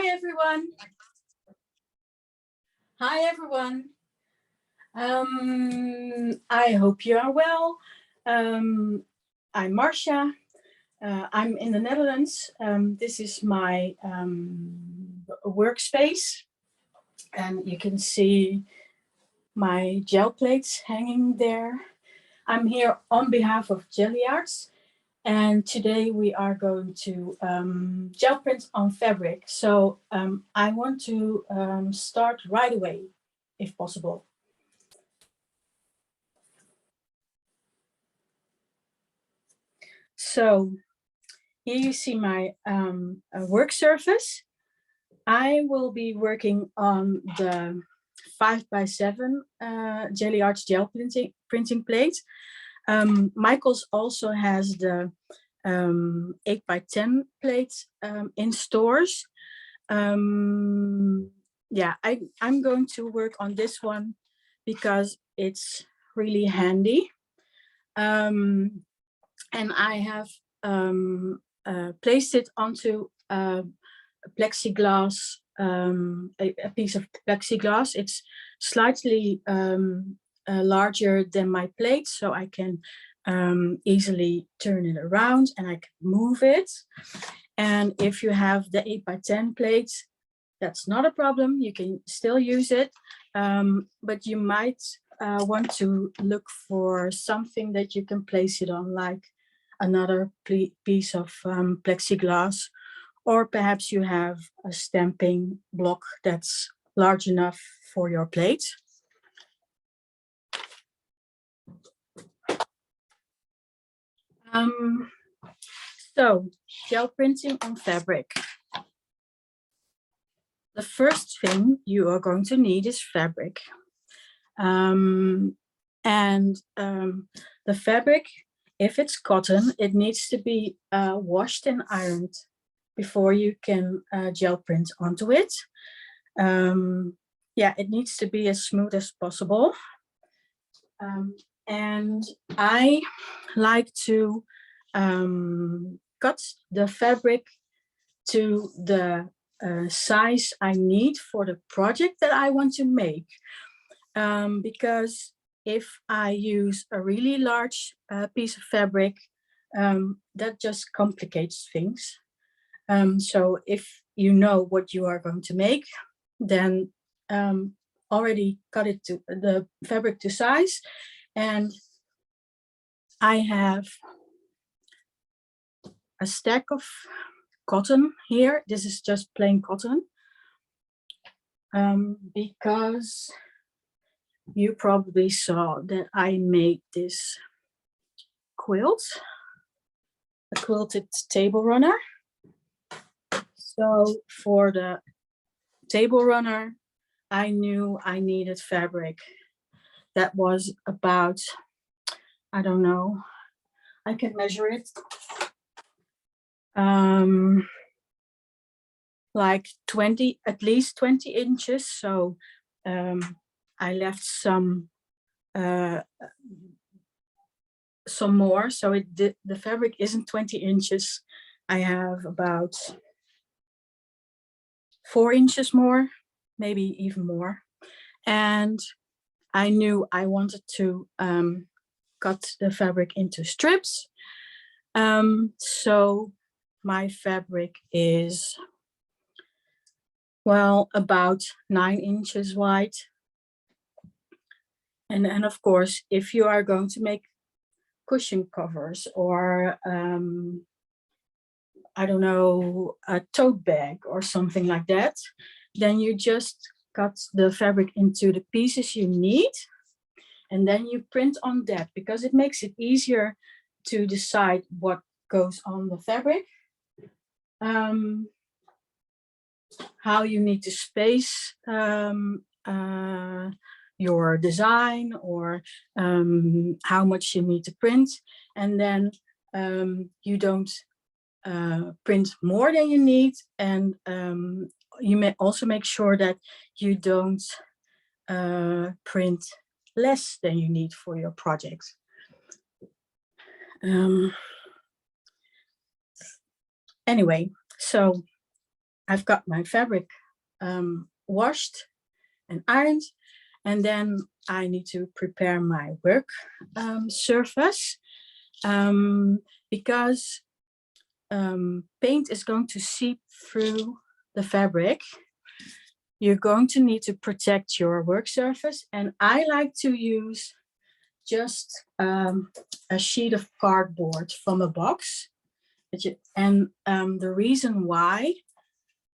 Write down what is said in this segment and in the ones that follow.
Hi, everyone. Hi, everyone. I hope you are well. I'm Marcia. I'm in the Netherlands. This is my workspace, and you can see my gel plates hanging there. I'm here on behalf of Gelli Arts, and today we are going to gel print on fabric. So I want to start right away, if possible. So here you see my work surface. I will be working on the 5x7 Gelli Arts gel printing plate. Michael's also has the 8x10 plates in stores. Yeah, I'm going to work on this one because it's really handy. And I have placed it onto a plexiglass, a piece of plexiglass. It's slightly larger than my plate, so I can easily turn it around and I can move it. And if you have the 8x10 plates, that's not a problem. You can still use it, but you might want to look for something that you can place it on, like another piece of plexiglass, or perhaps you have a stamping block that's large enough for your plate. So, gel printing on fabric. The first thing you are going to need is fabric. The fabric, if it's cotton, it needs to be washed and ironed before you can gel print onto it. Yeah, it needs to be as smooth as possible. And I like to cut the fabric to the size I need for the project that I want to make. Because if I use a really large piece of fabric, that just complicates things. So if you know what you are going to make, then already cut it to the fabric to size. And I have a stack of cotton here. This is just plain cotton, because you probably saw that I made this quilt, a quilted table runner. So for the table runner, I knew I needed fabric that was about, I don't know, I can measure it, like 20, at least 20 inches. So I left some more, so the fabric isn't 20 inches. I have about 4 inches more, maybe even more. And I knew I wanted to cut the fabric into strips. So my fabric is, well, about 9 inches wide. And of course, if you are going to make cushion covers or I don't know, a tote bag or something like that, then you just cut the fabric into the pieces you need, and then you print on that, because it makes it easier to decide what goes on the fabric, how you need to space your design, or how much you need to print, and then you don't print more than you need, and you may also make sure that you don't print less than you need for your project. Anyway, so I've got my fabric washed and ironed, and then I need to prepare my work surface because paint is going to seep through the fabric. You're going to need to protect your work surface, and I like to use just a sheet of cardboard from a box. And the reason why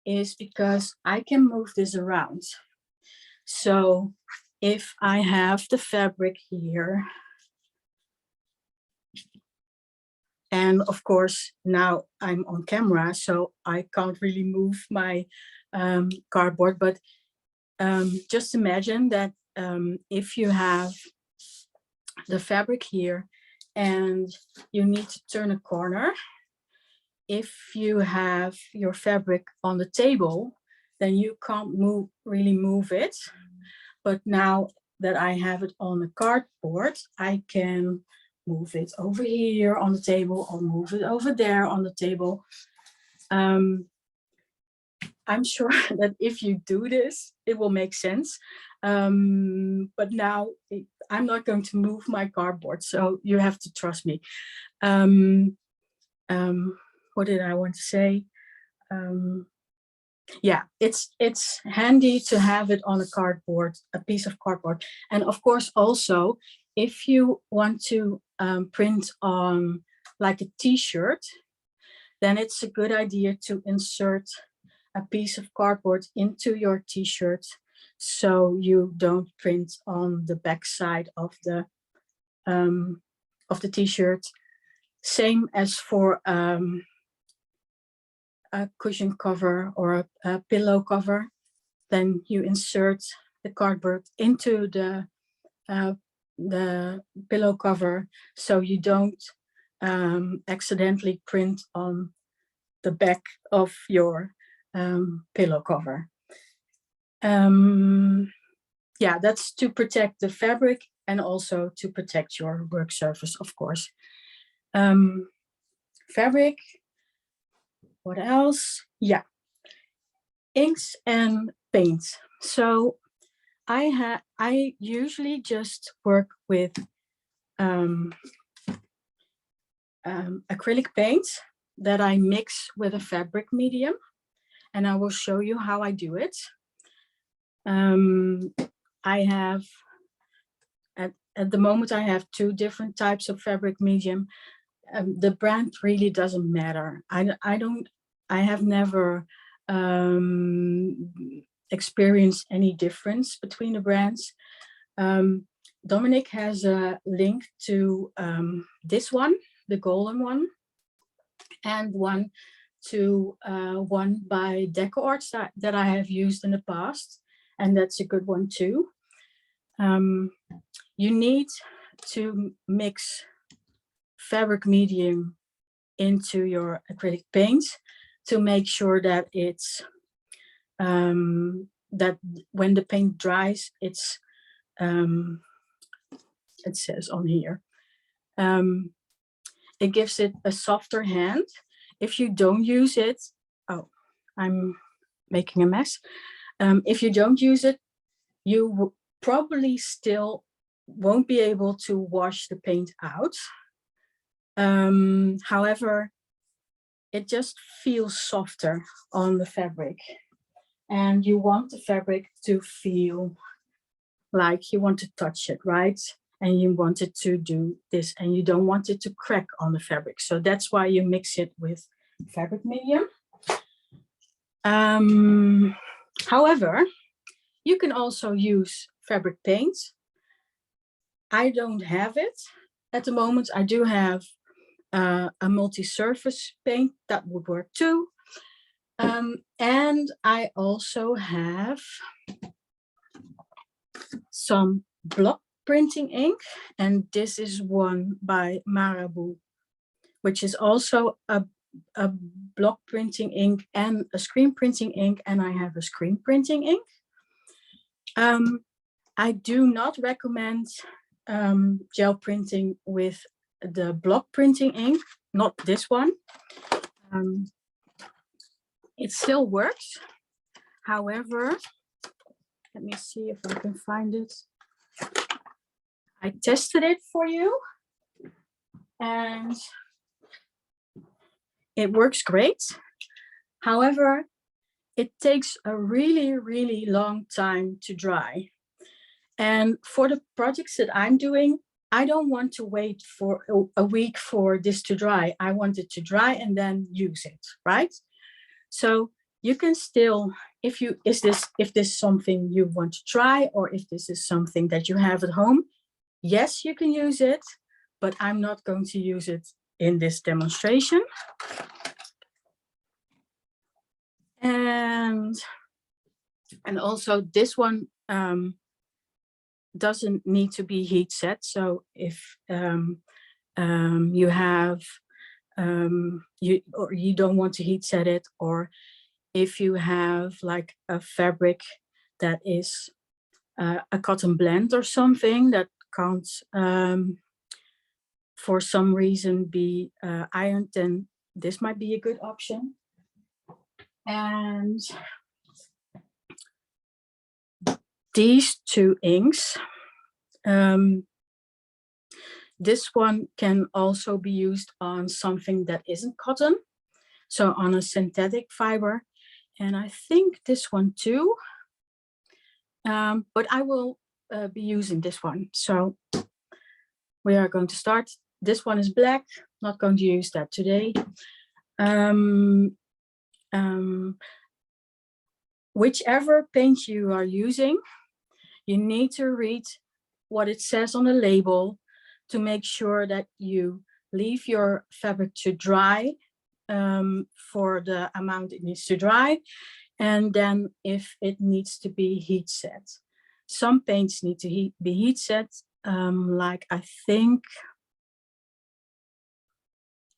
is because I can move this around. So if I have the fabric here, and of course now I'm on camera, so I can't really move my cardboard, but just imagine that if you have the fabric here and you need to turn a corner, if you have your fabric on the table, then you can't really move it. But now that I have it on the cardboard, I can move it over here on the table or move it over there on the table. I'm sure that if you do this, it will make sense. But now I'm not going to move my cardboard, so you have to trust me. What did I want to say? Yeah, it's handy to have it on a cardboard, a piece of cardboard. And of course, also, if you want to print on like a t-shirt, then it's a good idea to insert a piece of cardboard into your t-shirt so you don't print on the back side of the t-shirt. Same as for a cushion cover or a pillow cover. Then you insert the cardboard into the pillow cover so you don't accidentally print on the back of your pillow cover. Yeah, that's to protect the fabric and also to protect your work surface, of course. Fabric, what else? Yeah, inks and paints. So I usually just work with acrylic paints that I mix with a fabric medium, and I will show you how I do it. I have at the moment I have 2 different types of fabric medium. The brand really doesn't matter. I have never experienced any difference between the brands. Dominic has a link to this one, the golden one, and one by Gelli Arts that I have used in the past, and that's a good one too. You need to mix fabric medium into your acrylic paint to make sure that it's that when the paint dries, it's it says on here, it gives it a softer hand. If you don't use it, oh, I'm making a mess. If you don't use it, you probably still won't be able to wash the paint out. However, it just feels softer on the fabric, and you want the fabric to feel like you want to touch it, right? And you want it to do this, and you don't want it to crack on the fabric. So that's why you mix it with fabric medium. However, you can also use fabric paint. I don't have it at the moment. I do have a multi-surface paint that would work too. And I also have some block printing ink, and this is one by Marabu, which is also a block printing ink and a screen printing ink, and I have a screen printing ink. I do not recommend gel printing with the block printing ink, not this one. it still works. However, let me see if I can find it. I tested it for you and it works great. However, it takes a really, really long time to dry. And for the projects that I'm doing, I don't want to wait for a week for this to dry. I want it to dry and then use it, right? So you can still, if this is something you want to try, or if this is something that you have at home, yes, you can use it, but I'm not going to use it in this demonstration. And also this one doesn't need to be heat set. So if you have you don't want to heat set it, or if you have like a fabric that is a cotton blend or something that can't for some reason be ironed, then this might be a good option. And these two inks, this one can also be used on something that isn't cotton, so on a synthetic fiber, and I think this one too, but I will be using this one. So we are going to start. This one is black, not going to use that today. Whichever paint you are using, you need to read what it says on the label to make sure that you leave your fabric to dry for the amount it needs to dry. And then if it needs to be heat set. Some paints need to be heat set, like I think,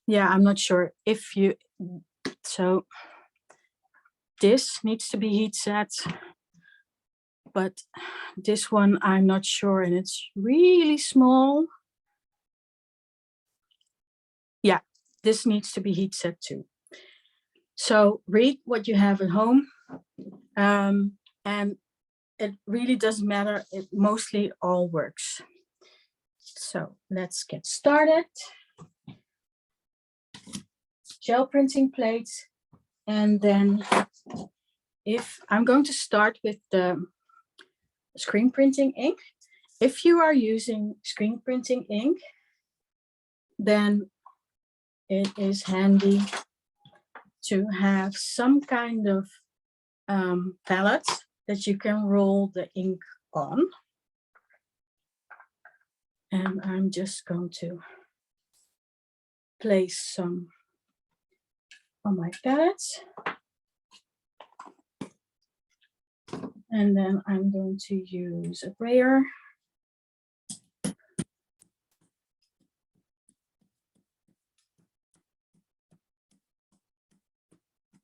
yeah, I'm not sure if you, so this needs to be heat set, but this one I'm not sure, and it's really small. Yeah, this needs to be heat set too. So read what you have at home, and it really doesn't matter, it mostly all works. So let's get started. Gel printing plates, and then if I'm going to start with the screen printing ink. If you are using screen printing ink, then it is handy to have some kind of palette that you can roll the ink on. And I'm just going to place some on my palette. And then I'm going to use a brayer.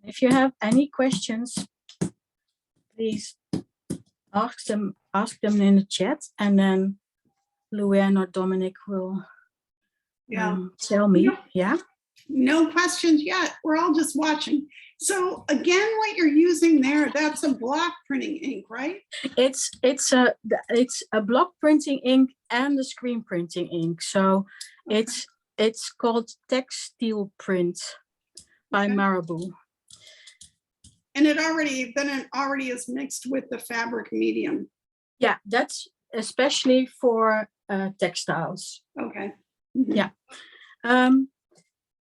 If you have any questions, please ask them in the chat, and then Luann or Dominic will tell me. Yeah. No questions yet. We're all just watching. So again, what you're using there, that's a block printing ink, right? It's a block printing ink and a screen printing ink. So okay. It's called Textile Print by Marabou. And it already is mixed with the fabric medium. Yeah, that's especially for textiles. Okay. Mm-hmm. Yeah.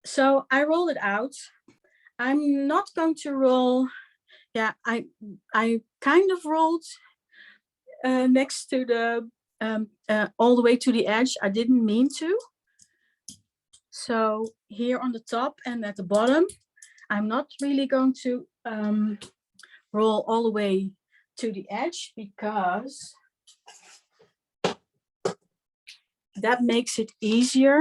So I roll it out. I'm not going to roll. Yeah, I kind of rolled next to the all the way to the edge. I didn't mean to. So here on the top and at the bottom, I'm not really going to roll all the way to the edge, because that makes it easier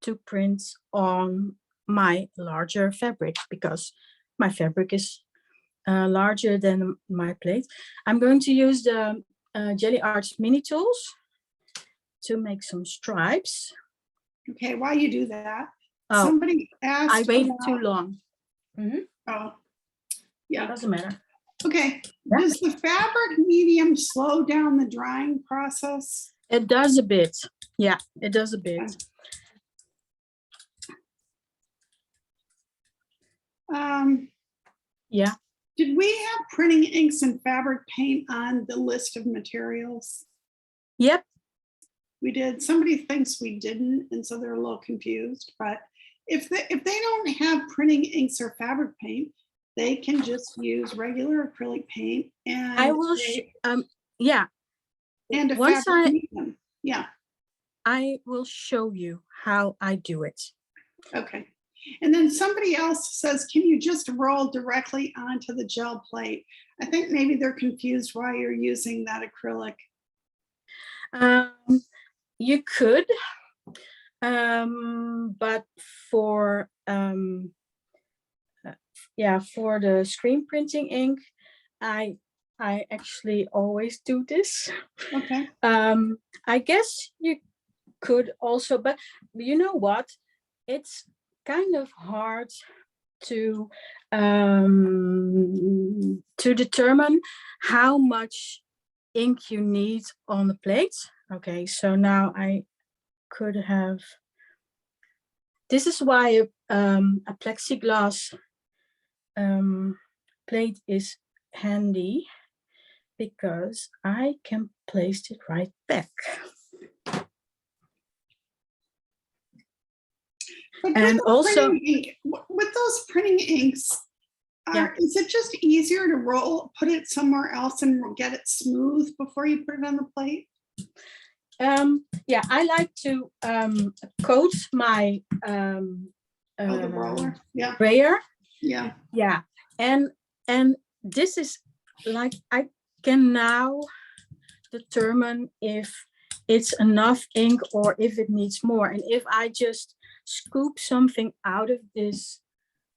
to print on my larger fabric, because my fabric is larger than my plate. I'm going to use the Gelli Arts mini tools to make some stripes. Okay, while you do that, oh, somebody asked. I waited too long. Mm-hmm. Oh, Yeah. Doesn't matter. Okay. Yeah. Does the fabric medium slow down the drying process? It does a bit. Yeah, it does a bit. Yeah. Did we have printing inks and fabric paint on the list of materials? Yep. We did. Somebody thinks we didn't, and so they're a little confused. But if they don't have printing inks or fabric paint, they can just use regular acrylic paint. And I will. Yeah. And a once fabric medium. Yeah. I will show you how I do it. Okay. And then somebody else says, can you just roll directly onto the gel plate? I think maybe they're confused why you're using that acrylic. You could, but for for the screen printing ink, I actually always do this. Okay. I guess you could also, but you know what? It's kind of hard to determine how much ink you need on the plate. Okay, so now I could have. This is why a plexiglass plate is handy, because I can place it right back. And also with those printing inks, is it just easier to put it somewhere else and get it smooth before you put it on the plate? Yeah, I like to coat my the roller. Yeah. Brayer. Yeah. Yeah, and this is like, I can now determine if it's enough ink or if it needs more. And if I just scoop something out of this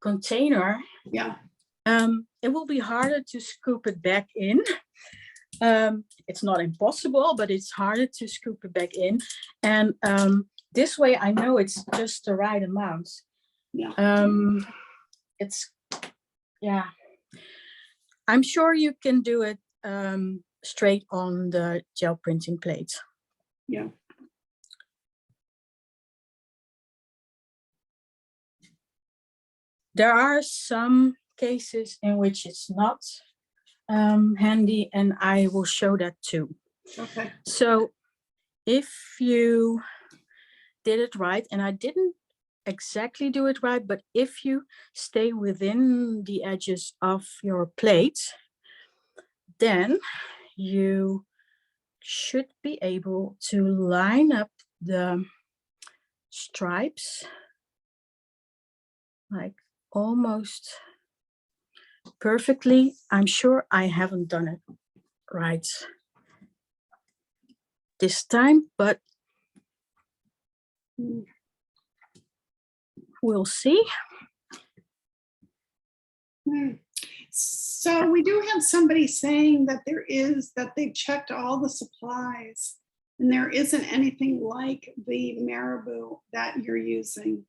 container, yeah, it will be harder to scoop it back in. It's not impossible, but it's harder to scoop it back in. And this way I know it's just the right amount. Yeah. It's, yeah, I'm sure you can do it straight on the gel printing plate. Yeah. There are some cases in which it's not handy, and I will show that too. Okay. So if you did it right, and I didn't exactly do it right, but if you stay within the edges of your plate, then you should be able to line up the stripes like almost perfectly. I'm sure I haven't done it right this time, but we'll see. So we do have somebody saying that they've checked all the supplies and there isn't anything like the Marabou that you're using.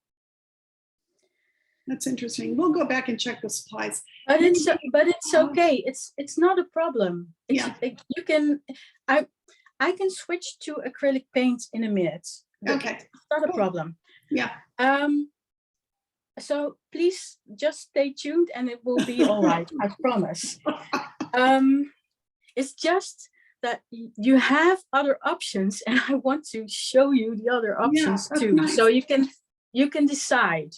That's interesting. We'll go back and check the supplies. But it's okay. It's not a problem. Yeah. You can. I can switch to acrylic paints in a minute. Okay. It's not a problem. Yeah. So please just stay tuned and it will be all right. I promise. It's just that you have other options, and I want to show you the other options too. Nice. So you can decide.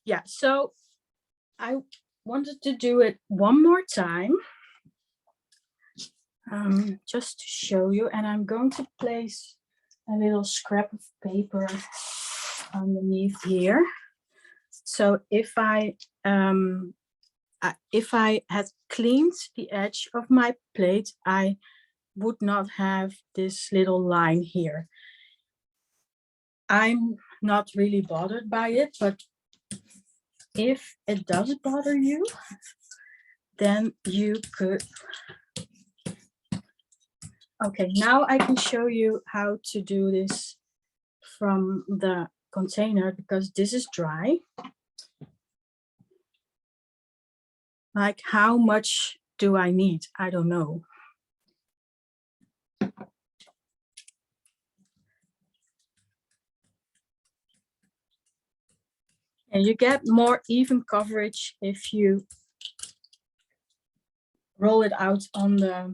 Yeah, so I wanted to do it one more time, just to show you, and I'm going to place a little scrap of paper underneath here. So if I had cleaned the edge of my plate, I would not have this little line here. I'm not really bothered by it, but if it does bother you, then you could. Okay, now I can show you how to do this from the container, because this is dry. Like, how much do I need? I don't know. And you get more even coverage if you roll it out on the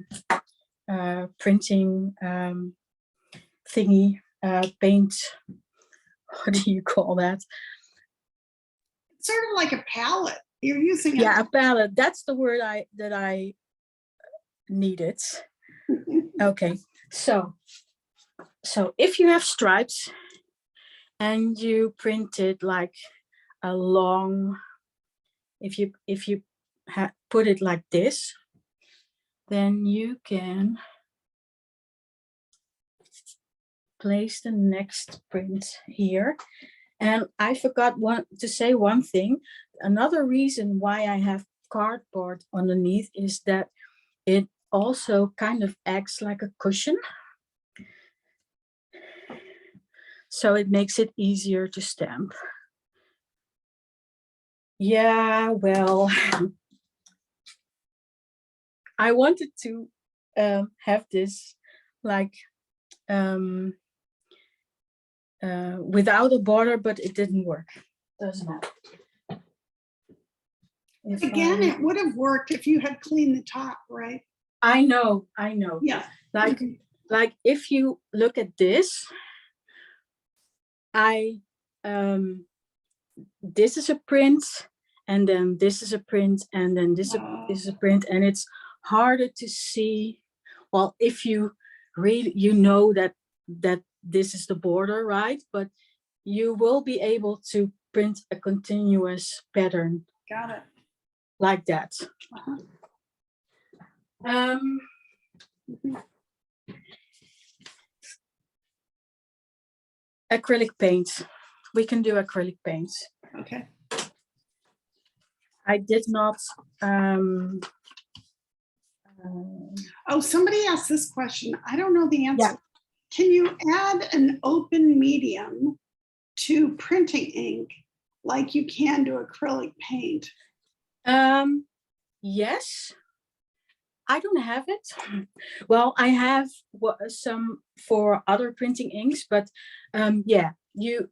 printing thingy, paint. What do you call that? It's sort of like a palette. You're using a palette. That's the word that I needed. Okay, so if you have stripes and you print it like a long, if you put it like this, then you can place the next print here. And I forgot to say one thing. Another reason why I have cardboard underneath is that it also kind of acts like a cushion. So it makes it easier to stamp. Yeah, well, I wanted to have this like without a border, but it didn't work. Doesn't matter. Again, it would have worked if you had cleaned the top, right? I know. Yeah. Like if you look at this, this is a print, and then this is a print, and then this is a print, and it's harder to see. Well, if you really, you know that this is the border, right? But you will be able to print a continuous pattern. Got it. Like that. Acrylic paint. We can do acrylic paints. Okay. I did not. Oh, somebody asked this question. I don't know the answer. Yeah. Can you add an open medium to printing ink like you can to acrylic paint? Yes. I don't have it. Well, I have some for other printing inks, but yeah, you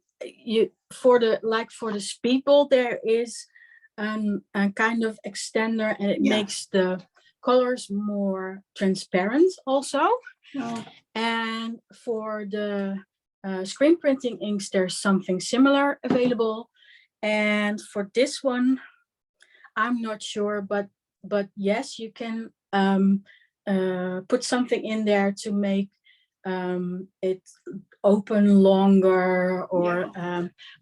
for the Speedball, there is a kind of extender, and it makes the colors more transparent also. Oh. And for the screen printing inks, there's something similar available. And for this one, I'm not sure, but yes, you can put something in there to make it open longer or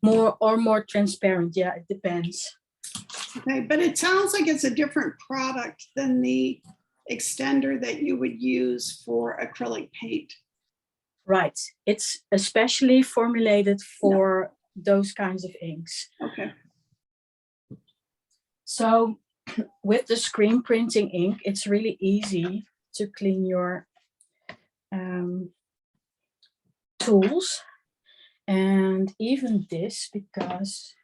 more transparent. Yeah, it depends. Okay, but it sounds like it's a different product than the extender that you would use for acrylic paint. Right. It's especially formulated for those kinds of inks. Okay. So with the screen printing ink, it's really easy to clean your tools, and even this, because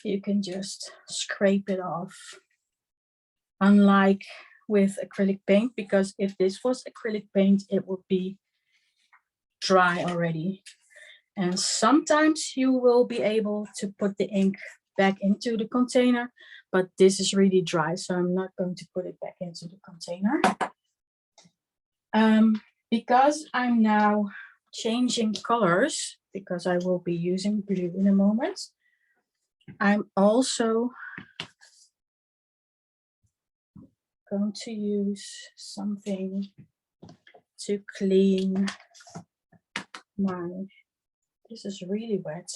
you can just scrape it off. Unlike with acrylic paint, because if this was acrylic paint, it would be dry already. And sometimes you will be able to put the ink back into the container, but this is really dry, so I'm not going to put it back into the container. Because I'm now changing colors, because I will be using blue in a moment, I'm also going to use something to clean my, this is really wet.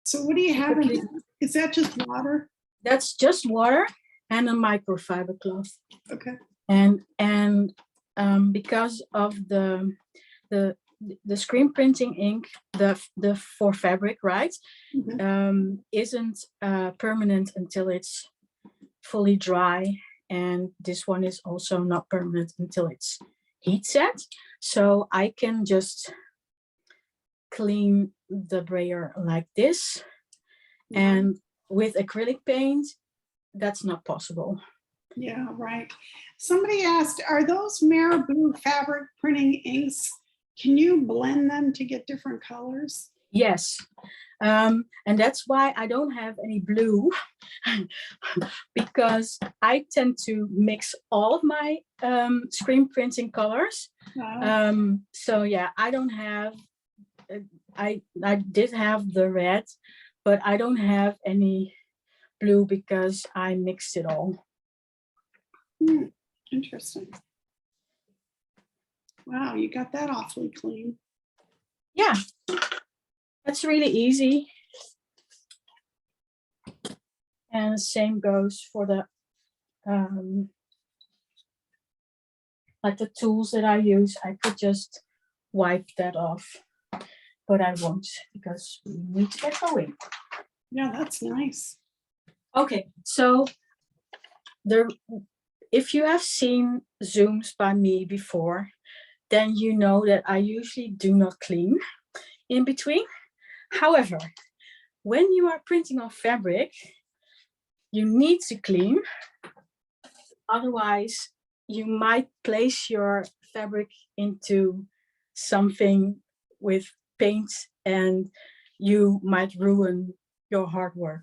So what do you have in there? Is that just water? That's just water and a microfiber cloth. Okay. And because of the screen printing ink, the for fabric, right, isn't permanent until it's fully dry, and this one is also not permanent until it's heat set. So I can just clean the brayer like this. And with acrylic paint, that's not possible. Yeah, right. Somebody asked, are those marabou fabric printing inks? Can you blend them to get different colors? Yes. And that's why I don't have any blue, because I tend to mix all of my screen printing colors. So yeah, I don't have, I did have the red, but I don't have any blue because I mixed it all. Interesting. Wow, you got that awfully clean. Yeah, that's really easy. And the same goes for the like the tools that I use. I could just wipe that off, but I won't because we need to get going. Yeah, that's nice. Okay, so if you have seen Zooms by me before, then you know that I usually do not clean in between. However, when you are printing on fabric, you need to clean. Otherwise, you might place your fabric into something with paint and you might ruin your hard work.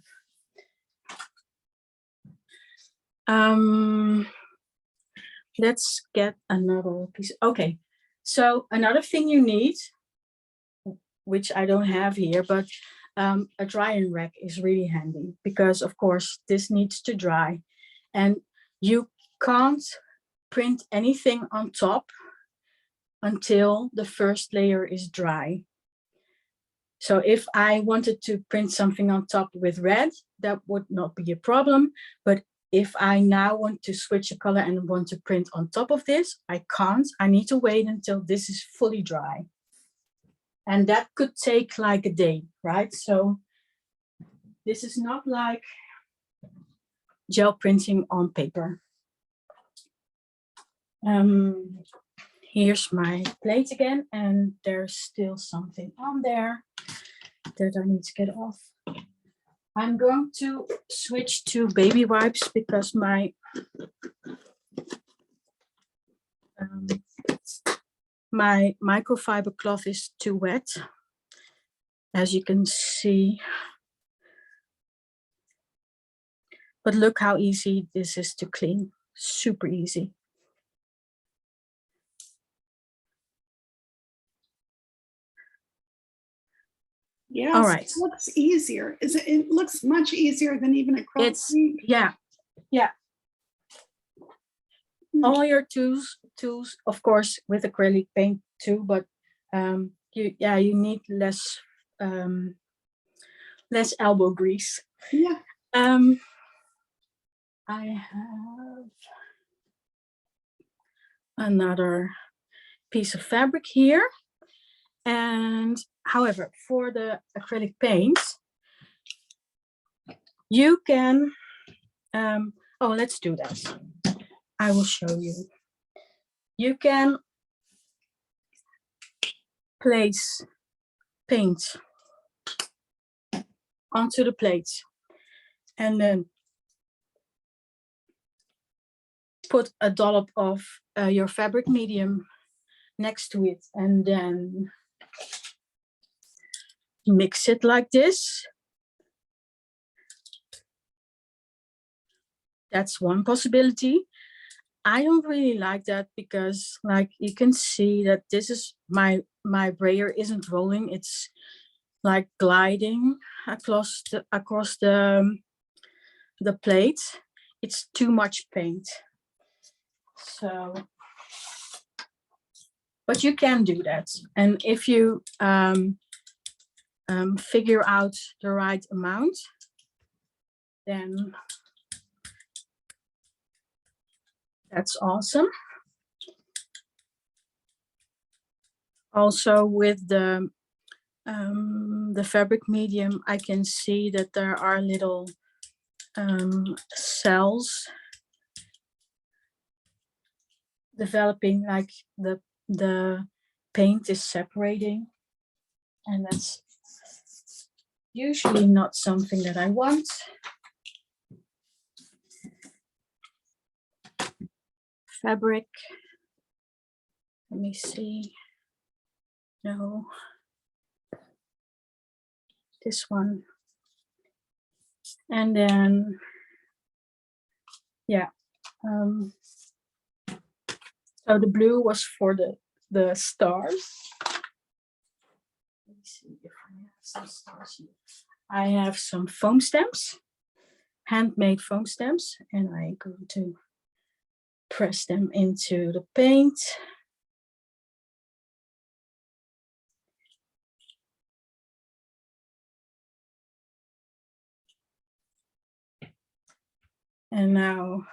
Let's get another piece. Okay, so another thing you need, which I don't have here, but a drying rack is really handy because of course this needs to dry and you can't print anything on top until the first layer is dry. So if I wanted to print something on top with red, that would not be a problem. But if I now want to switch a color and want to print on top of this, I can't. I need to wait until this is fully dry. And that could take like a day, right? So this is not like gel printing on paper. Here's my plate again, and there's still something on there that I need to get off. I'm going to switch to baby wipes because my my microfiber cloth is too wet, as you can see. But look how easy this is to clean, super easy. Yeah, all right. It looks easier. It looks much easier than even acrylic paint. Yeah. All your tools, of course, with acrylic paint too, but you need less elbow grease. Yeah. I have another piece of fabric here, and however, for the acrylic paints, you can. Oh, let's do that. I will show you. You can place paint onto the plate and then put a dollop of your fabric medium next to it and then mix it like this. That's one possibility. I don't really like that because, like, you can see that this is my brayer isn't rolling. It's like gliding across the plate. It's too much paint. So, but you can do that, and if you figure out the right amount, then that's awesome. Also with the fabric medium, I can see that there are little cells developing, like the paint is separating, and that's usually not something that I want. Fabric. Let me see. No. This one. And then, yeah. So the blue was for the stars. Let me see if I have some stars here. I have some foam stamps, handmade foam stamps, and I'm going to press them into the paint. And now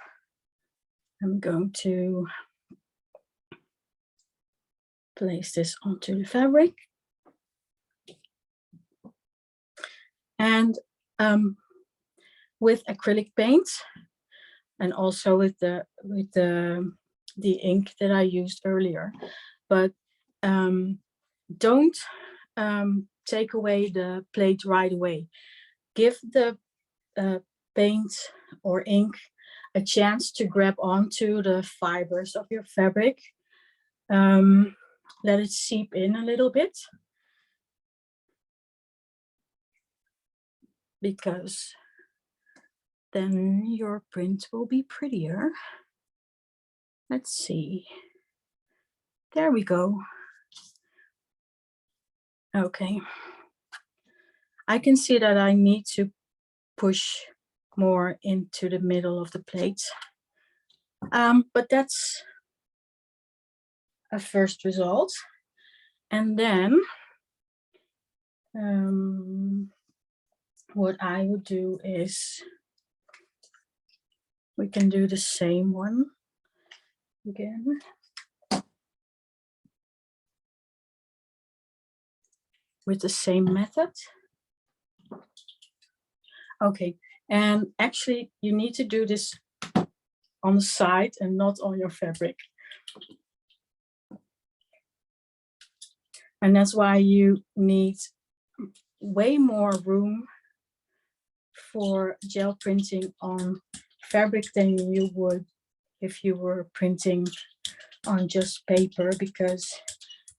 I'm going to place this onto the fabric. And with acrylic paint, and also with the ink that I used earlier, but don't take away the plate right away. Give the paint or ink a chance to grab onto the fibers of your fabric. Let it seep in a little bit, because then your print will be prettier. Let's see. There we go. Okay. I can see that I need to push more into the middle of the plate. But that's a first result. And then what I would do is, we can do the same one again. With the same method. Okay, and actually you need to do this on the side and not on your fabric. And that's why you need way more room for gel printing on fabric than you would if you were printing on just paper, because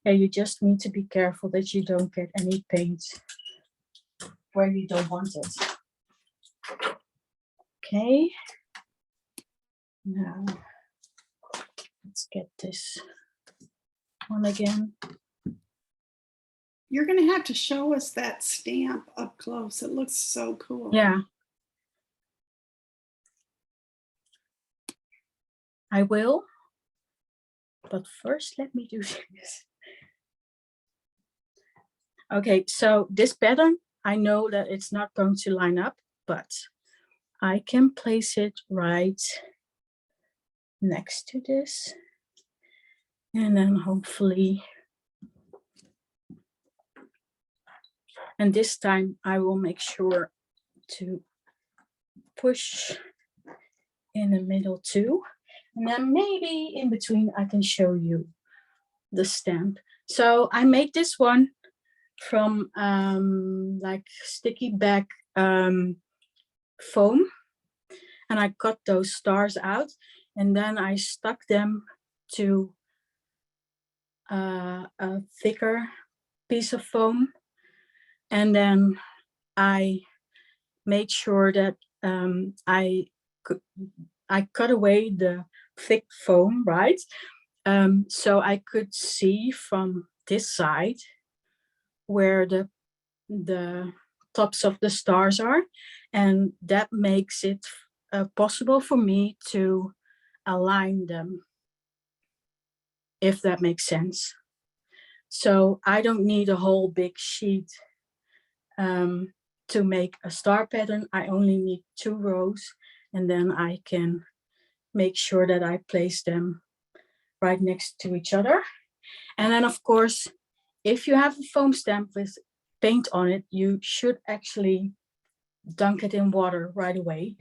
you just need to be careful that you don't get any paint where you don't want it. Okay, now let's get this one again. You're going to have to show us that stamp up close. It looks so cool. Yeah, I will. But first, let me do this. Okay, so this pattern, I know that it's not going to line up, but I can place it right next to this. And then hopefully, and this time I will make sure to push in the middle too. And then maybe in between I can show you the stamp. So I made this one from like sticky back foam, and I cut those stars out, and then I stuck them to a thicker piece of foam, and then I made sure that I cut away the thick foam, right? So I could see from this side where the tops of the stars are, and that makes it possible for me to align them, if that makes sense. So I don't need a whole big sheet to make a star pattern. I only need 2 rows, and then I can make sure that I place them right next to each other. And then of course, if you have a foam stamp with paint on it, you should actually dunk it in water right away.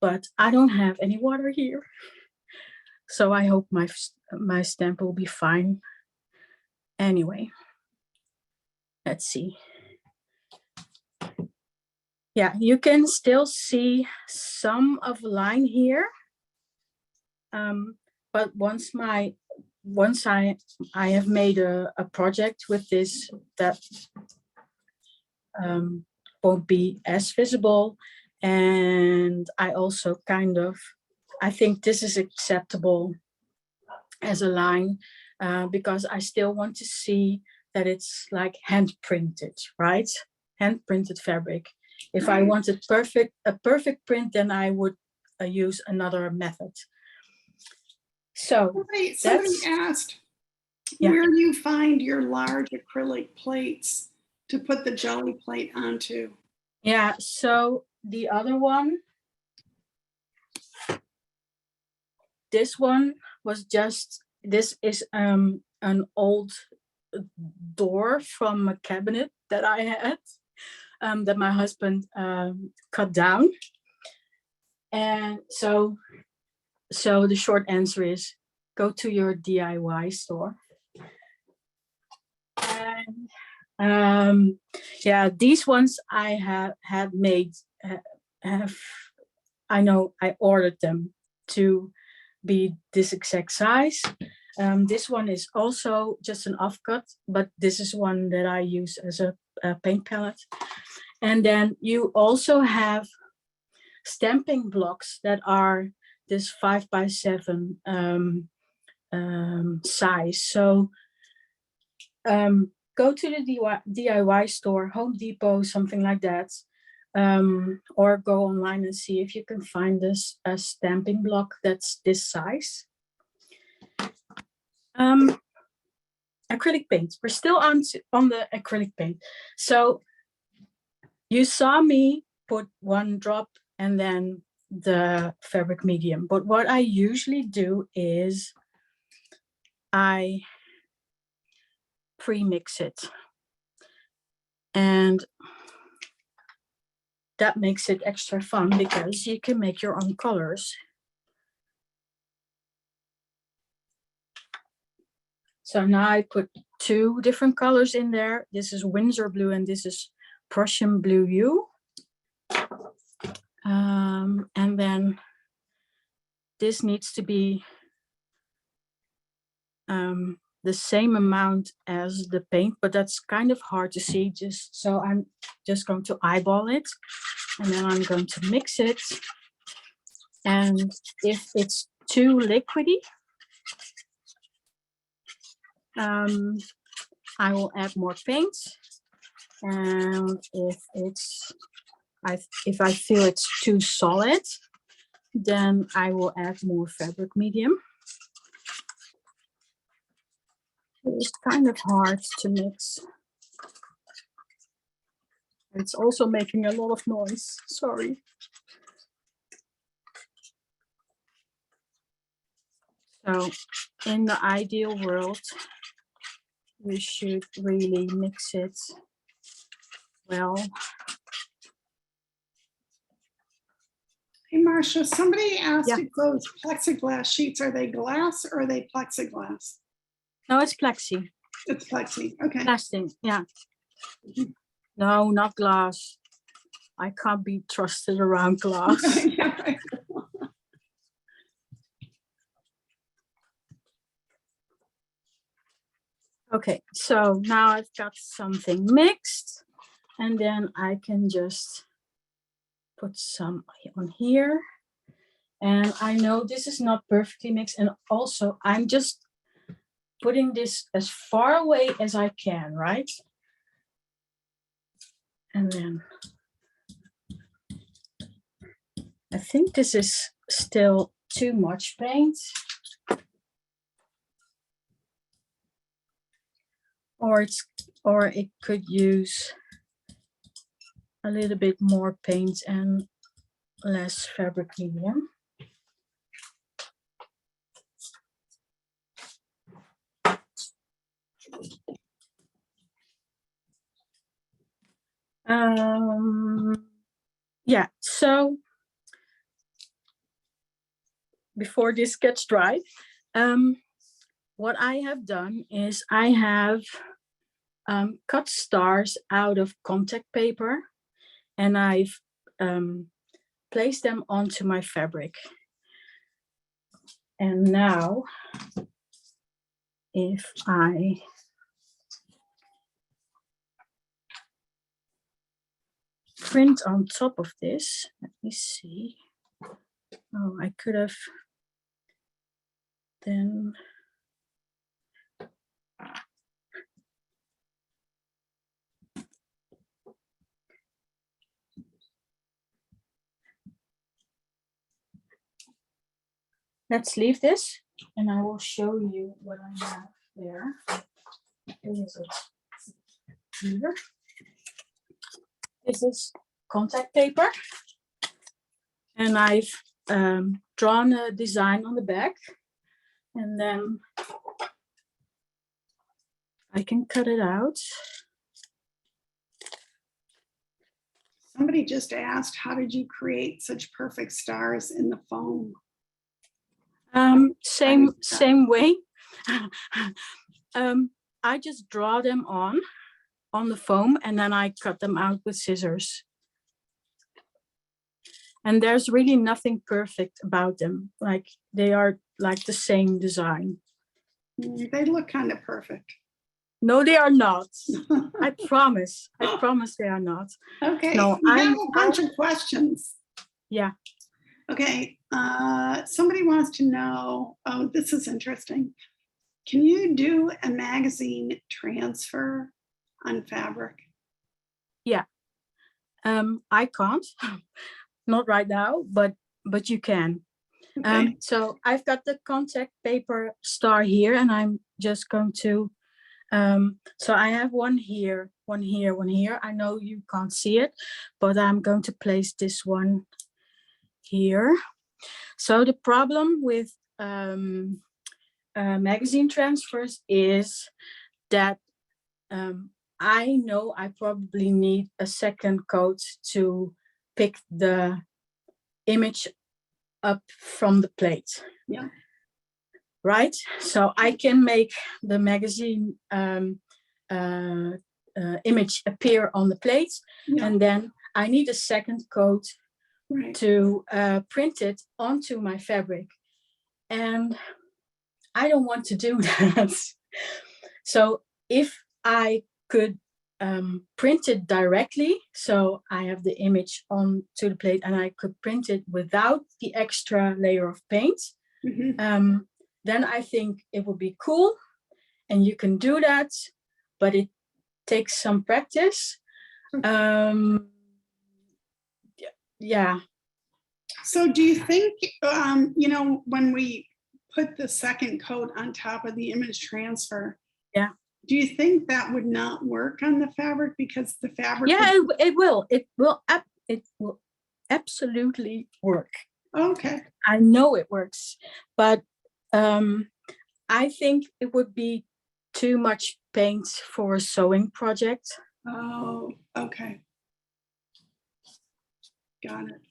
But I don't have any water here, so I hope my stamp will be fine. Anyway, let's see. Yeah, you can still see some of the line here. But once I have made a project with this that won't be as visible, and I also I think this is acceptable as a line because I still want to see that it's like hand printed, right? Hand printed fabric. If I wanted a perfect print, then I would use another method. So somebody asked where you find your large acrylic plates to put the jelly plate onto. Yeah, so the other one, this one was just, this is an old door from a cabinet that I had, that my husband cut down. And so the short answer is go to your DIY store. And yeah, these ones I had made, I know I ordered them to be this exact size. This one is also just an offcut, but this is one that I use as a paint palette. And then you also have stamping blocks that are this 5x7 size. So go to the DIY store, Home Depot, something like that, or go online and see if you can find a stamping block that's this size. Acrylic paint. We're still on the acrylic paint. So you saw me put one drop and then the fabric medium. But what I usually do is I pre-mix it. And that makes it extra fun because you can make your own colors. So now I put two different colors in there. This is Winsor blue and this is Prussian blue hue. And then this needs to be the same amount as the paint, but that's kind of hard to see. So I'm just going to eyeball it, and then I'm going to mix it. And if it's too liquidy, I will add more paint. And if I feel it's too solid, then I will add more fabric medium. It's kind of hard to mix. It's also making a lot of noise, sorry. So in the ideal world, we should really mix it well. Hey, Marcia, somebody asked if those plexiglass sheets, are they glass or are they plexiglass? No, it's plexi. It's plexi, okay. Plastic, yeah. No, not glass. I can't be trusted around glass. Okay, so now I've got something mixed, and then I can just put some on here. And I know this is not perfectly mixed, and also I'm just putting this as far away as I can, right? And then I think this is still too much paint. Or it could use a little bit more paint and less fabric medium. Yeah, so before this gets dry, what I have done is I have cut stars out of contact paper, and I've placed them onto my fabric. And now, if I print on top of this, let me see. Oh, I could have then. Let's leave this, and I will show you what I have there. Is it here? This is contact paper, and I've drawn a design on the back, and then I can cut it out. Somebody just asked, how did you create such perfect stars in the foam? Same way. I just draw them on the foam, and then I cut them out with scissors. And there's really nothing perfect about them. Like, they are like the same design. They look kind of perfect. No, they are not. I promise. I promise they are not. Okay, no, we have a bunch of questions. Yeah. Okay, somebody wants to know, oh, this is interesting. Can you do a magazine transfer on fabric? Yeah. I can't, not right now, but you can. Okay. So I've got the contact paper star here, and I'm just going to, so I have one here, one here, one here. I know you can't see it, but I'm going to place this one here. So the problem with magazine transfers is that I know I probably need a second coat to pick the image up from the plate. Yeah. Right? So I can make the magazine image appear on the plate, Yeah. and then I need a second coat to print it onto my fabric. And I don't want to do that. So if I could print it directly, so I have the image onto the plate and I could print it without the extra layer of paint, then I think it would be cool, and you can do that, but it takes some practice. Yeah. So do you think, you know, when we put the second coat on top of the image transfer, do you think that would not work on the fabric because the fabric? Yeah, it will. It will absolutely work. Okay. I know it works, but I think it would be too much paint for a sewing project. Oh, okay. Got it.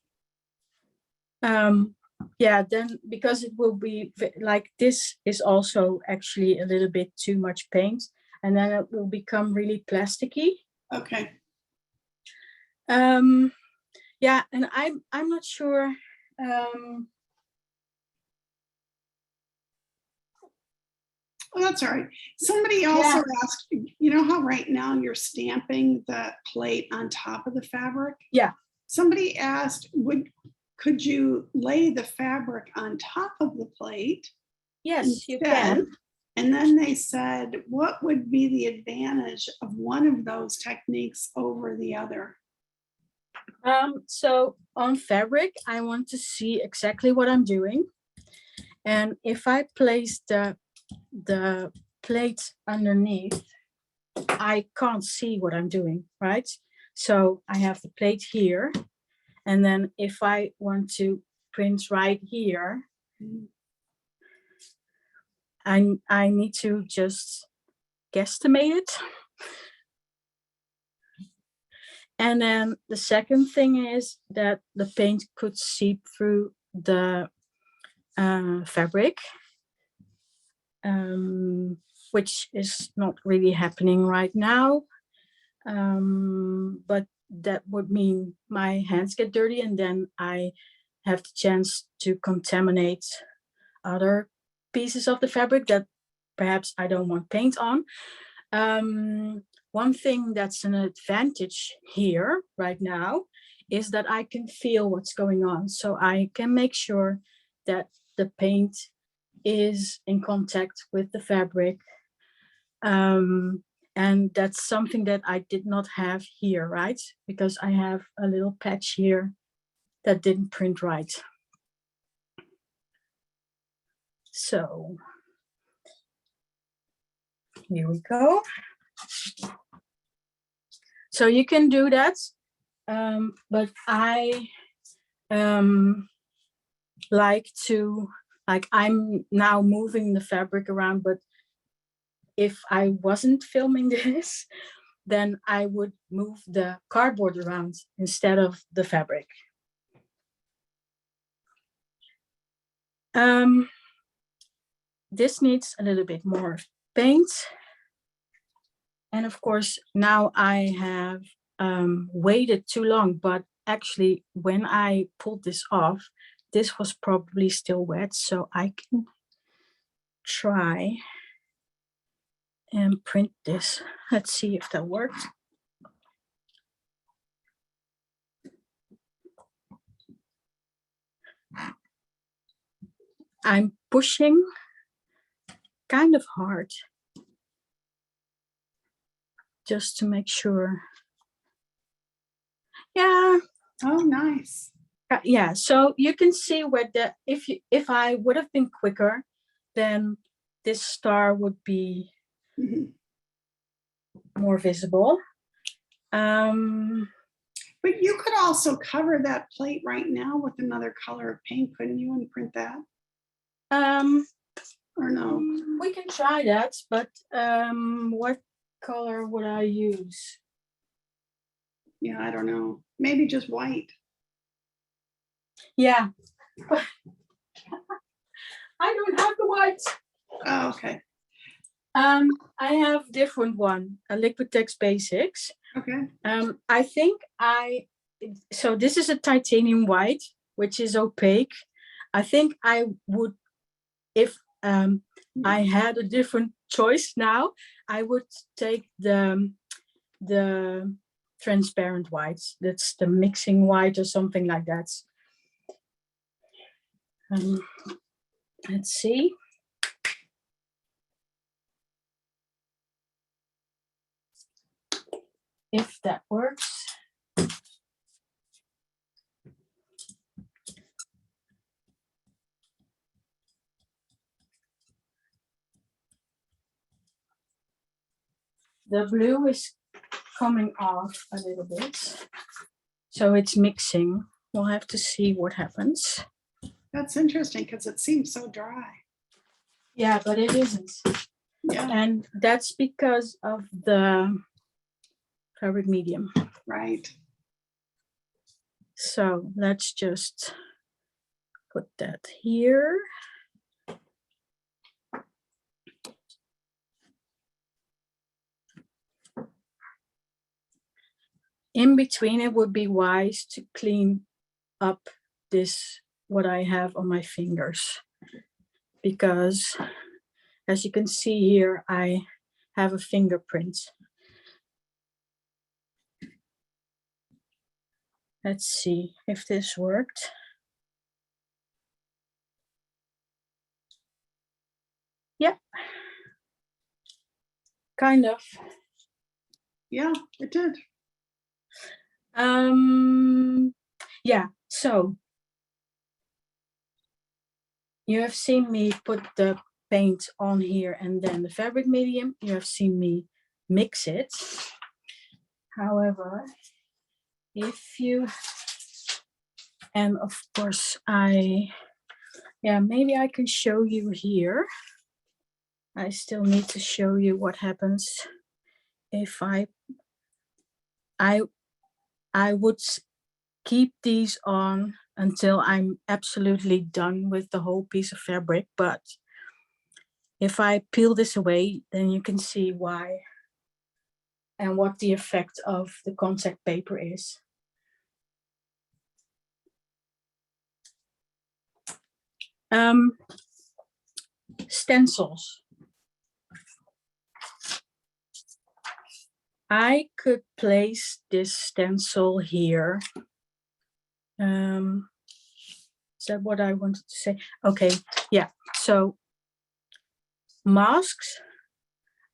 Yeah, then because it will be like, this is also actually a little bit too much paint, and then it will become really plasticky. Okay. Yeah, and I'm not sure. Well, that's all right. Somebody also asked, you know how right now you're stamping the plate on top of the fabric? Yeah. Somebody asked, could you lay the fabric on top of the plate? Yes, instead? You can. And then they said, what would be the advantage of one of those techniques over the other? So on fabric, I want to see exactly what I'm doing. And if I place the plate underneath, I can't see what I'm doing, right? So I have the plate here. And then if I want to print right here, I need to just guesstimate it. And then the second thing is that the paint could seep through the fabric, which is not really happening right now. But that would mean my hands get dirty, and then I have the chance to contaminate other pieces of the fabric that perhaps I don't want paint on. One thing that's an advantage here right now is that I can feel what's going on. So I can make sure that the paint is in contact with the fabric. And that's something that I did not have here, right? Because I have a little patch here that didn't print right. So here we go. So you can do that, but I I'm now moving the fabric around, but if I wasn't filming this, then I would move the cardboard around instead of the fabric. This needs a little bit more paint. And of course, now I have waited too long, but actually when I pulled this off, this was probably still wet, so I can try and print this. Let's see if that works. I'm pushing kind of hard just to make sure. Yeah. Oh, nice. Yeah, so you can see where the if I would have been quicker, then this star would be more visible. But you could also cover that plate right now with another color of paint, couldn't you, and print that? Or no? We can try that, but what color would I use? Yeah, I don't know. Maybe just white. Yeah. I don't have the white. Oh, okay. I have different one, a Liquitex Basics. Okay. I think so this is a titanium white, which is opaque. I think I would, if I had a different choice now, I would take the transparent whites. That's the mixing white or something like that. Let's see. If that works. The blue is coming off a little bit, so it's mixing. We'll have to see what happens. That's interesting because it seems so dry. Yeah, but it isn't. Yeah. And that's because of the fabric medium. Right. So let's just put that here. In between, it would be wise to clean up this, what I have on my fingers, because as you can see here, I have a fingerprint. Let's see if this worked. Yep. Kind of. Yeah, it did. Yeah, so you have seen me put the paint on here and then the fabric medium. You have seen me mix it. However, if you, and of course maybe I can show you here. I still need to show you what happens if I would keep these on until I'm absolutely done with the whole piece of fabric. But if I peel this away, then you can see why and what the effect of the contact paper is. Stencils. I could place this stencil here. Is that what I wanted to say? Okay, yeah. So masks,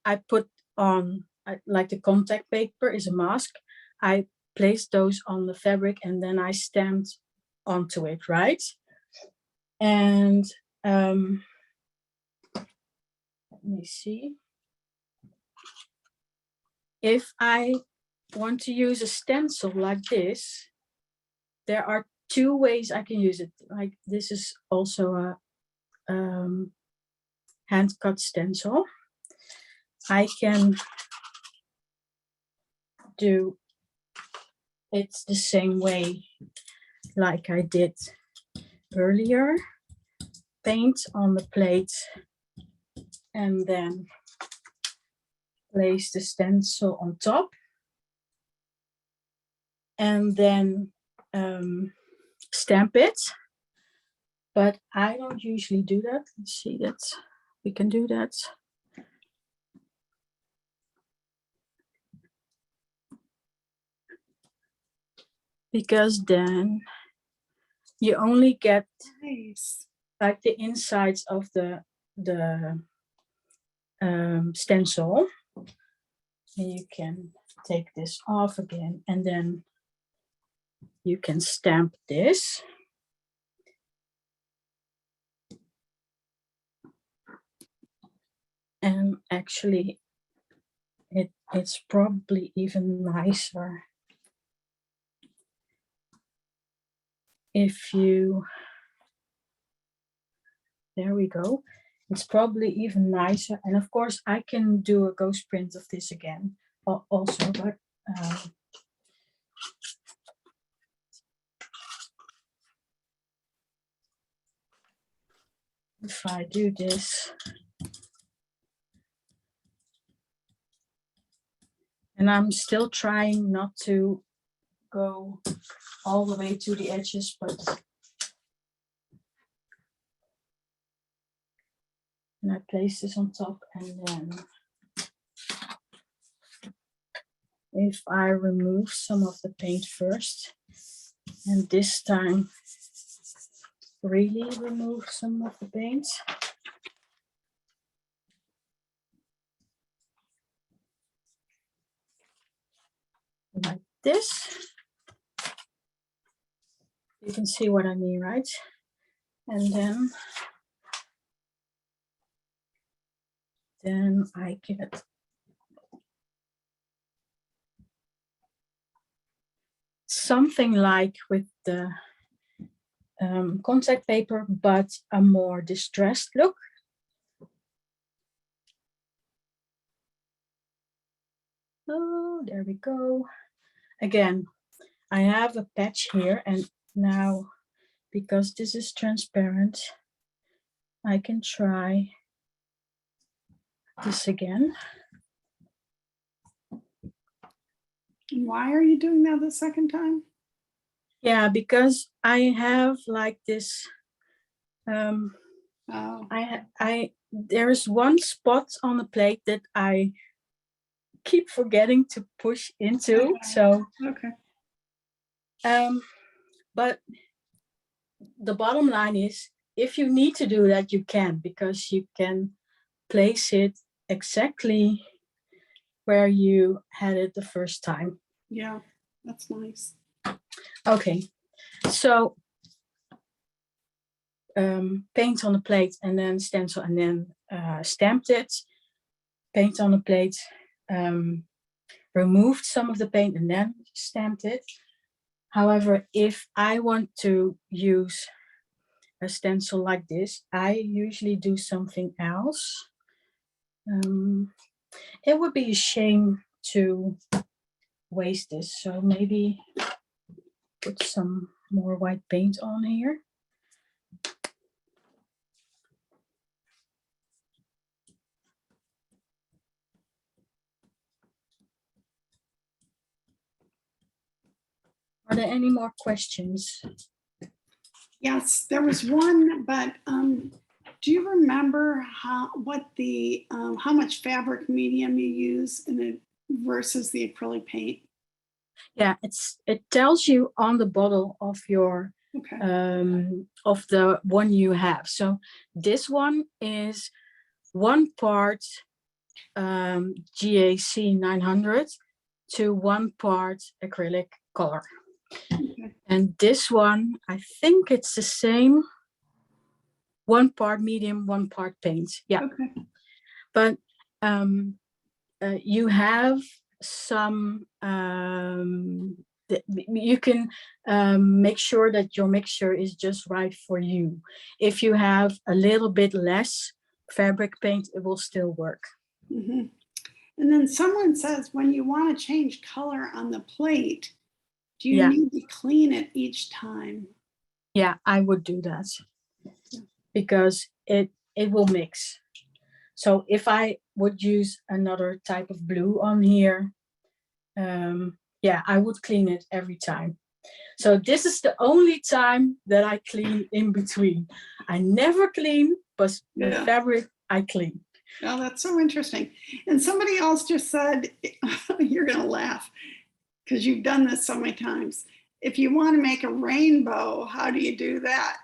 I put on, like the contact paper is a mask. I placed those on the fabric and then I stamped onto it, right? And let me see. If I want to use a stencil like this, there are two ways I can use it. Like this is also a hand cut stencil. I can do it the same way like I did earlier. Paint on the plate and then place the stencil on top. And then stamp it. But I don't usually do that. Let's see that we can do that. Because then you only get Nice. like the insides of the stencil. And you can take this off again and then you can stamp this. And actually it's probably even nicer if you, there we go. It's probably even nicer. And of course I can do a ghost print of this again also, but if I do this, and I'm still trying not to go all the way to the edges, but and I place this on top, and then if I remove some of the paint first, and this time really remove some of the paint. Like this. You can see what I mean, right? And then I get something like with the contact paper, but a more distressed look. Oh, there we go. Again, I have a patch here, and now because this is transparent, I can try this again. Why are you doing that the second time? Yeah, because I have like this. There is one spot on the plate that I keep forgetting to push into. Okay. So okay. But the bottom line is, if you need to do that, you can, because you can place it exactly where you had it the first time. Yeah, that's nice. Okay, so paint on the plate and then stencil and then stamped it. Paint on the plate, removed some of the paint and then stamped it. However, if I want to use a stencil like this, I usually do something else. It would be a shame to waste this, so maybe put some more white paint on here. Are there any more questions? Yes, there was one, but do you remember how much fabric medium you use in it versus the acrylic paint? Yeah, it tells you on the bottle of your Okay. of the one you have. So this one is 1 part GAC 900 to 1 part acrylic color. Okay. And this one, I think it's the same. 1 part medium, 1 part paint. Yeah. Okay. But you have some, you can make sure that your mixture is just right for you. If you have a little bit less fabric paint, it will still work. Mm-hmm. And then someone says, when you want to change color on the plate, do you need to clean it each time? Yeah, I would do that because it will mix. So if I would use another type of blue on here, yeah, I would clean it every time. So this is the only time that I clean in between. I never clean, but the fabric I clean. Oh, that's so interesting. And somebody else just said, you're going to laugh because you've done this so many times. If you want to make a rainbow, how do you do that?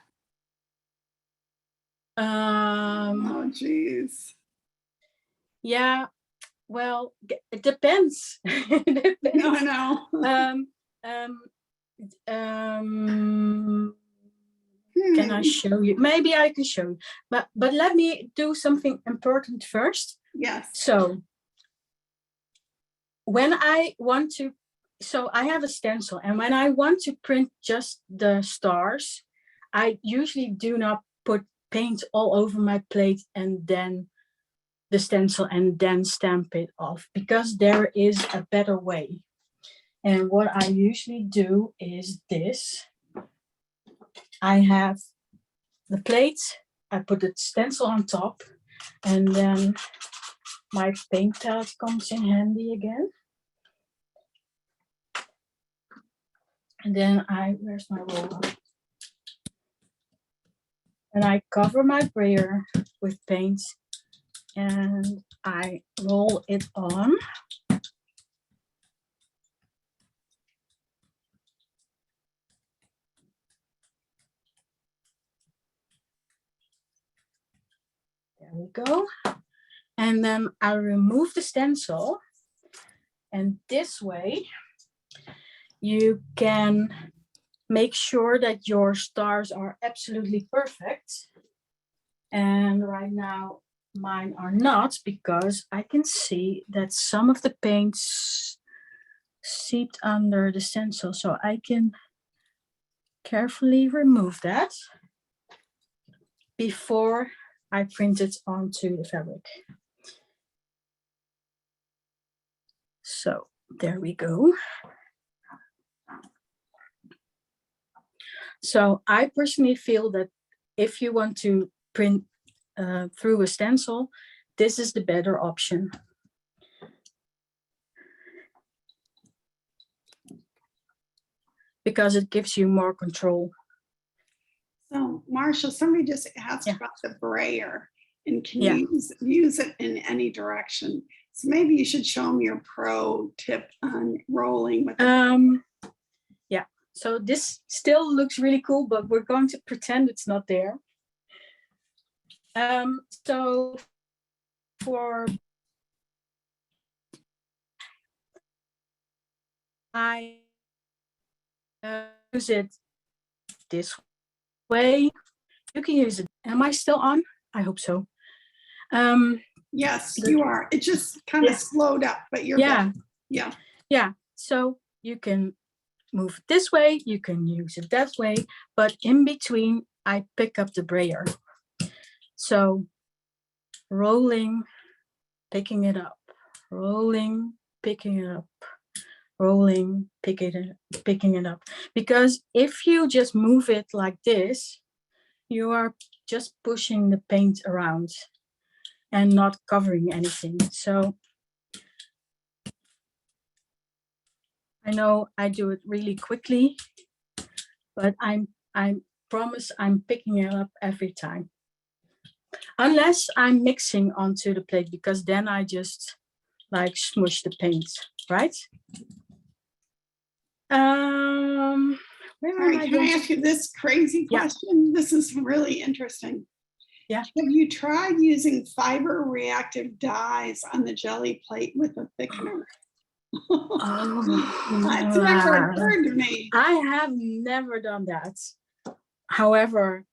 Oh, geez. Yeah, well, it depends. It depends. No. Can I show you? Maybe I can show you, but let me do something important first. Yes. So when I want to, so I have a stencil, and when I want to print just the stars, I usually do not put paint all over my plate and then the stencil and then stamp it off, because there is a better way. And what I usually do is this. I have the plate, I put the stencil on top, and then my paint palette comes in handy again. And then where's my roller? And I cover my brayer with paint and I roll it on. There we go. And then I remove the stencil, and this way you can make sure that your stars are absolutely perfect. And right now mine are not, because I can see that some of the paints seeped under the stencil. So I can carefully remove that before I print it onto the fabric. So there we go. So I personally feel that if you want to print through a stencil, this is the better option. Because it gives you more control. So, Marcia, somebody just asked about the brayer, and can you use it in any direction? So maybe you should show them your pro tip on rolling with yeah, so this still looks really cool, but we're going to pretend it's not there. So for I use it this way. You can use it. Am I still on? I hope so. Yes, you are. It just kind of slowed up, but you're back. Yeah. So you can move it this way, you can use it that way, but in between I pick up the brayer. So rolling, picking it up, rolling, picking it up, rolling, picking it up. Because if you just move it like this, you are just pushing the paint around and not covering anything. So I know I do it really quickly, but I promise I'm picking it up every time. Unless I'm mixing onto the plate, because then I just like smush the paint, right? Where All am right, I can I going ask you this crazy Yeah. question? This is really interesting. Yeah. Have you tried using fiber reactive dyes on the Gelli plate with a thickener? It's never occurred to me. I have never done that. However,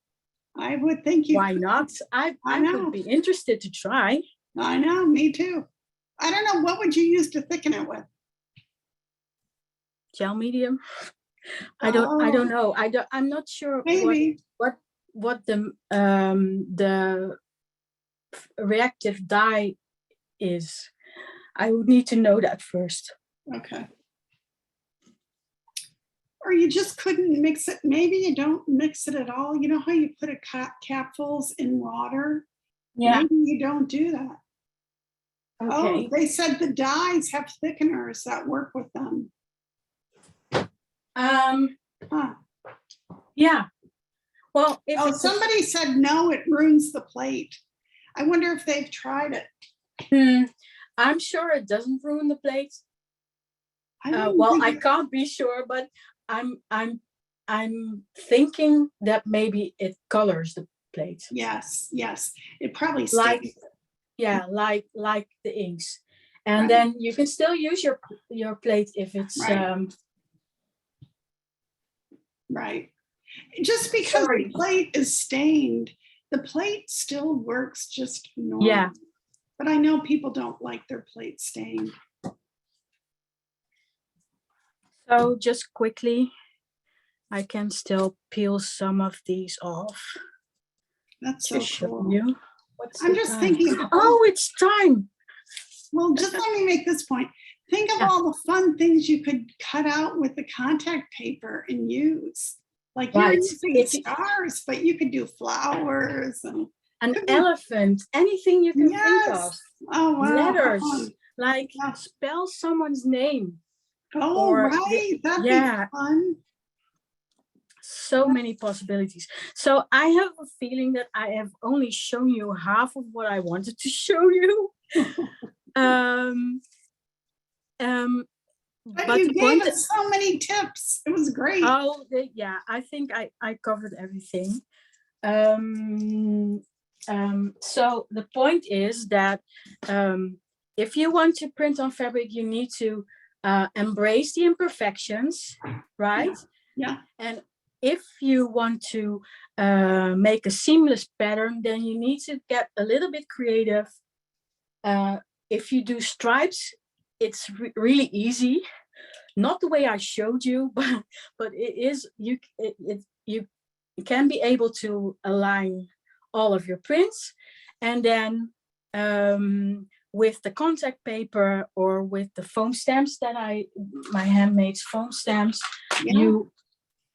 I would think you why could. not? I know. would be interested to try. I know, me too. I don't know, what would you use to thicken it with? Gel medium. I don't know. I'm not sure Maybe. what the reactive dye is. I would need to know that first. Okay. Or you just couldn't mix it. Maybe you don't mix it at all. You know how you put a capsules in water? Yeah. Maybe you don't do that. Okay. Oh, they said the dyes have thickeners that work with them. Huh. Yeah. Well, if somebody said no, it ruins the plate. I wonder if they've tried it. I'm sure it doesn't ruin the plate. Well, I can't be sure, but I'm thinking that maybe it colors the plate. Yes, yes. It probably like stays. Yeah, like the inks. And then you can still use your plate if it's right. Just because the plate is stained, the plate still works just normal. Yeah. But I know people don't like their plate stained. So just quickly, I can still peel some of these off. That's so cool. You. I'm just thinking. Oh, it's time. Well, just let me make this point. Think of all the fun things you could cut out with the contact paper and use. Like you're using stars, but you could do flowers and an elephant, anything you can think of. Oh, wow. Letters, like spell someone's name. Oh, right. That'd be fun. So many possibilities. So I have a feeling that I have only shown you half of what I wanted to show you. But you gave us so many tips. It was great. Oh, yeah. I think I covered everything. So the point is that if you want to print on fabric, you need to embrace the imperfections, right? Yeah. And if you want to make a seamless pattern, then you need to get a little bit creative. If you do stripes, it's really easy. Not the way I showed you, but it is, you can be able to align all of your prints. And then with the contact paper or with the foam stamps that my handmade foam stamps, you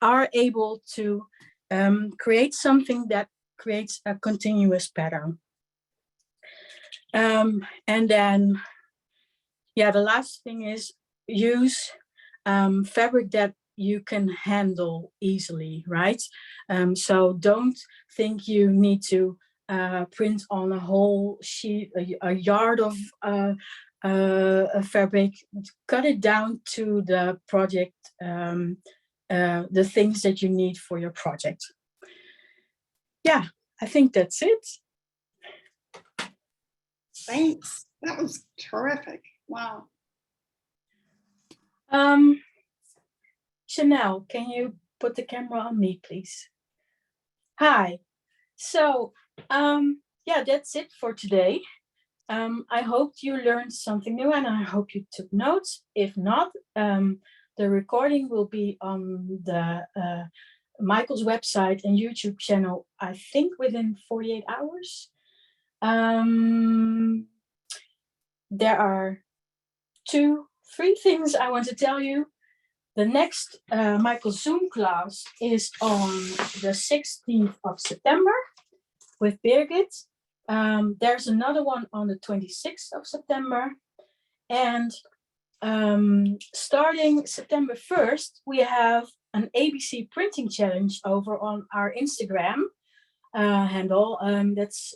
are able to create something that creates a continuous pattern. And then, the last thing is use fabric that you can handle easily, right? So don't think you need to print on a whole sheet, a yard of fabric. Cut it down to the project, the things that you need for your project. Yeah, I think that's it. Thanks. That was terrific. Wow. Chanel, can you put the camera on me, please? Hi. So, that's it for today. I hope you learned something new and I hope you took notes. If not, the recording will be on the Michael's website and YouTube channel, I think within 48 hours. There are 3 things I want to tell you. The next Michael Zoom class is on the 16th of September with Birgit. There's another one on the 26th of September. And Starting September 1st, we have an ABC printing challenge over on our Instagram handle. That's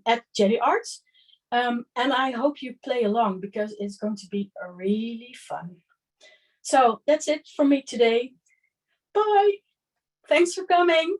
at Gelli Arts. And I hope you play along because it's going to be really fun. So that's it from me today. Bye. Thanks for coming.